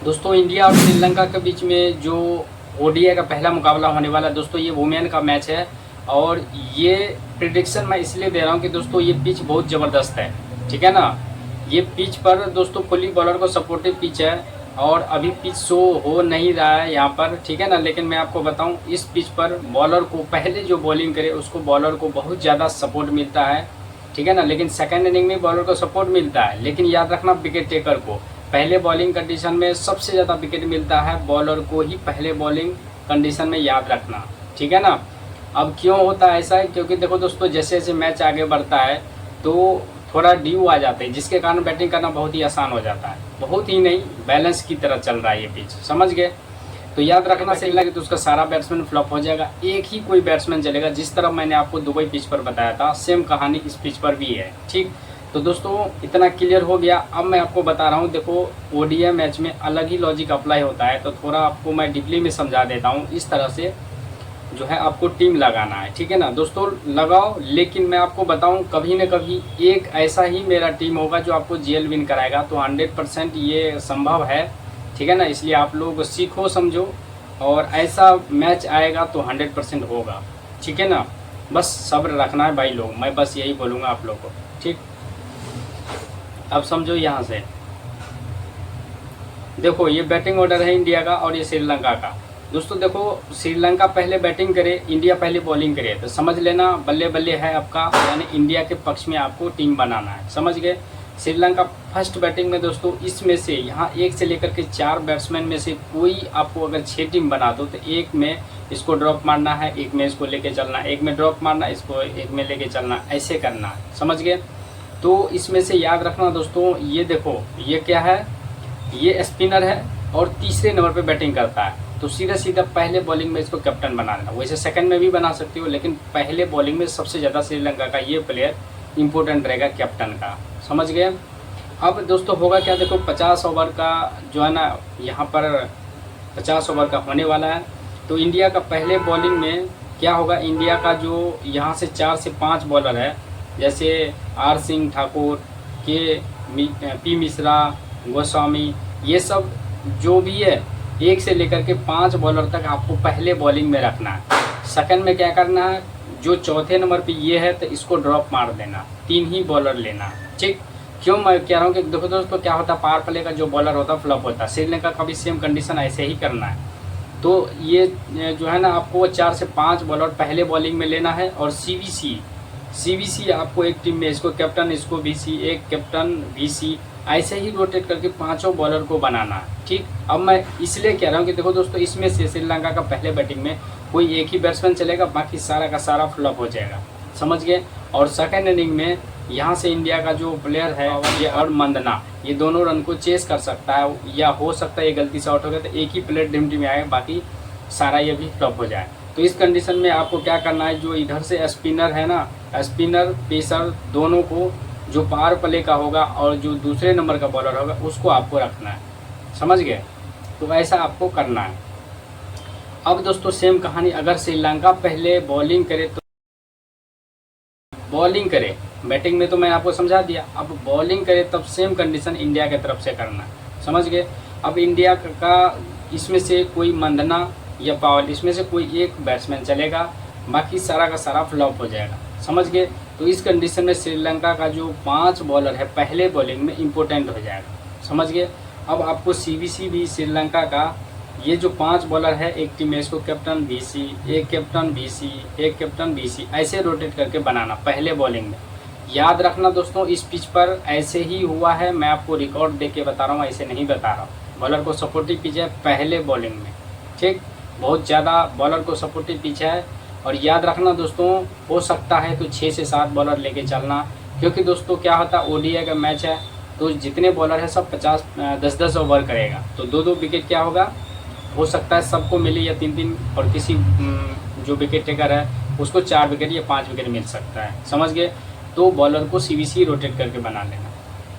दोस्तों इंडिया और श्रीलंका के बीच में जो ओडीआई का पहला मुकाबला होने वाला है दोस्तों, ये वुमेन का मैच है। और ये प्रिडिक्शन मैं इसलिए दे रहा हूँ कि दोस्तों ये पिच बहुत ज़बरदस्त है, ठीक है ना। ये पिच पर दोस्तों फुली बॉलर को सपोर्टिव पिच है और अभी पिच शो हो नहीं रहा है यहाँ पर, ठीक है ना। लेकिन मैं आपको बताऊँ, इस पिच पर बॉलर को पहले जो बॉलिंग करे उसको बॉलर को बहुत ज़्यादा सपोर्ट मिलता है, ठीक है ना। लेकिन सेकेंड इनिंग में बॉलर को सपोर्ट मिलता है, लेकिन याद रखना विकेट टेकर को पहले बॉलिंग कंडीशन में सबसे ज़्यादा विकेट मिलता है बॉलर को ही पहले बॉलिंग कंडीशन में, याद रखना, ठीक है ना। अब क्यों होता है ऐसा है, क्योंकि देखो दोस्तों जैसे जैसे मैच आगे बढ़ता है तो थोड़ा ड्यू आ जाते हैं, जिसके कारण बैटिंग करना बहुत ही आसान हो जाता है। बहुत ही नहीं, बैलेंस की तरह चल रहा है ये पिच, समझ गए। तो याद रखना सही लगे तो उसका सारा बैट्समैन फ्लॉप हो जाएगा, एक ही कोई बैट्समैन चलेगा। जिस तरह मैंने आपको दुबई पिच पर बताया था, सेम कहानी इस पिच पर भी है, ठीक। तो दोस्तों इतना क्लियर हो गया। अब मैं आपको बता रहा हूँ, देखो ओडीआई मैच में अलग ही लॉजिक अप्लाई होता है, तो थोड़ा आपको मैं डीपली में समझा देता हूँ। इस तरह से जो है आपको टीम लगाना है, ठीक है ना दोस्तों, लगाओ। लेकिन मैं आपको बताऊं, कभी न कभी एक ऐसा ही मेरा टीम होगा जो आपको जीएल विन कराएगा, तो 100% ये संभव है, ठीक है ना। इसलिए आप लोग सीखो समझो, और ऐसा मैच आएगा तो 100% होगा, ठीक है ना। बस सब्र रखना है भाई लोग, मैं बस यही बोलूँगा आप लोग को, ठीक। अब समझो यहाँ से देखो, ये बैटिंग ऑर्डर है इंडिया का और ये श्रीलंका का। दोस्तों देखो, श्रीलंका पहले बैटिंग करे, इंडिया पहले बॉलिंग करे, तो समझ लेना बल्ले बल्ले है आपका, यानी इंडिया के पक्ष में आपको टीम बनाना है, समझ गए। श्रीलंका फर्स्ट बैटिंग में दोस्तों, इसमें से यहाँ 1 से लेकर के 4 बैट्समैन में से कोई आपको अगर 6 टीम बना दो, तो एक में इसको ड्रॉप मारना है, एक में इसको लेके चलना, एक में ड्रॉप मारना, इसको एक में लेके चलना, ऐसे करना है, समझ गए। तो इसमें से याद रखना दोस्तों, ये देखो ये क्या है, ये स्पिनर है और तीसरे नंबर पे बैटिंग करता है, तो सीधा सीधा पहले बॉलिंग में इसको कैप्टन बना देना। वैसे सेकंड में भी बना सकती हो, लेकिन पहले बॉलिंग में सबसे ज़्यादा श्रीलंका का ये प्लेयर इंपॉर्टेंट रहेगा कैप्टन का, समझ गए। अब दोस्तों होगा क्या, देखो 50 ओवर का जो है ना, यहाँ पर 50 ओवर का होने वाला है। तो इंडिया का पहले बॉलिंग में क्या होगा, इंडिया का जो यहाँ से 4 से 5 बॉलर है, जैसे आर सिंह ठाकुर, पी मिश्रा, गोस्वामी, ये सब जो भी है 1 से लेकर के 5 बॉलर तक आपको पहले बॉलिंग में रखना है। सेकंड में क्या करना है, जो चौथे नंबर पे ये है तो इसको ड्रॉप मार देना, 3 ही बॉलर लेना, ठीक। क्यों मैं कह रहा हूँ कि देखो दोस्तों क्या होता है, पावर प्ले का जो बॉलर होता है फ्लॉप होता है। श्रीलंका का भी सेम कंडीशन ऐसे ही करना है। तो ये जो है ना, आपको 4 से 5 बॉलर पहले बॉलिंग में लेना है, और सीबीसी आपको एक टीम में, इसको कैप्टन, इसको वीसी, एक कैप्टन वीसी, ऐसे ही रोटेट करके 5 बॉलर को बनाना है, ठीक। अब मैं इसलिए कह रहा हूँ कि देखो दोस्तों, इसमें से श्रीलंका का पहले बैटिंग में कोई एक ही बैट्समैन चलेगा, बाकी सारा का सारा फ्लॉप हो जाएगा, समझ गए। और सेकेंड इनिंग में यहाँ से इंडिया का जो प्लेयर है ये और मंदना, ये दोनों रन को चेस कर सकता है, या हो सकता है ये गलती से आउट हो गया तो एक ही प्लेयर टीम में आएगा, बाकी सारा ये भी फ्लॉप हो जाए। तो इस कंडीशन में आपको क्या करना है, जो इधर से स्पिनर है ना, स्पिनर पेसर दोनों को, जो पावर प्ले का होगा और जो दूसरे नंबर का बॉलर होगा उसको आपको रखना है, समझ गए। तो ऐसा आपको करना है। अब दोस्तों सेम कहानी, अगर श्रीलंका पहले बॉलिंग करे तो बॉलिंग करे, बैटिंग में तो मैंने आपको समझा दिया, अब बॉलिंग करे तब सेम कंडीशन इंडिया की तरफ से करना है, समझ गए। अब इंडिया का इसमें से कोई मंदना या पावल, इसमें से कोई एक बैट्समैन चलेगा, बाकी सारा का सारा फ्लॉप हो जाएगा, समझ गए। तो इस कंडीशन में श्रीलंका का जो 5 बॉलर है पहले बॉलिंग में इम्पोर्टेंट हो जाएगा, समझ गए। अब आपको सीबीसी भी श्रीलंका का ये जो 5 बॉलर है एक टीम में, इसको कैप्टन वीसी, एक कैप्टन वीसी, एक कैप्टन वीसी, ऐसे रोटेट करके बनाना पहले बॉलिंग में। याद रखना दोस्तों, इस पिच पर ऐसे ही हुआ है, मैं आपको रिकॉर्ड दे के बता रहा हूँ, ऐसे नहीं बता रहा हूँ। बॉलर को सपोर्टिव पिच है पहले बॉलिंग में, ठीक, बहुत ज़्यादा बॉलर को सपोर्टिव पिच है। और याद रखना दोस्तों, हो सकता है तो 6 से 7 बॉलर लेके चलना, क्योंकि दोस्तों क्या होता है, ओडीआई का मैच है, तो जितने बॉलर है सब 10-10 ओवर करेगा, तो 2-2 विकेट क्या होगा, हो सकता है सबको मिले या 3-3, और किसी जो विकेट टेकर है उसको 4 विकेट या 5 विकेट मिल सकता है, समझ गए। तो बॉलर को सीबीसी रोटेट करके बना लेना।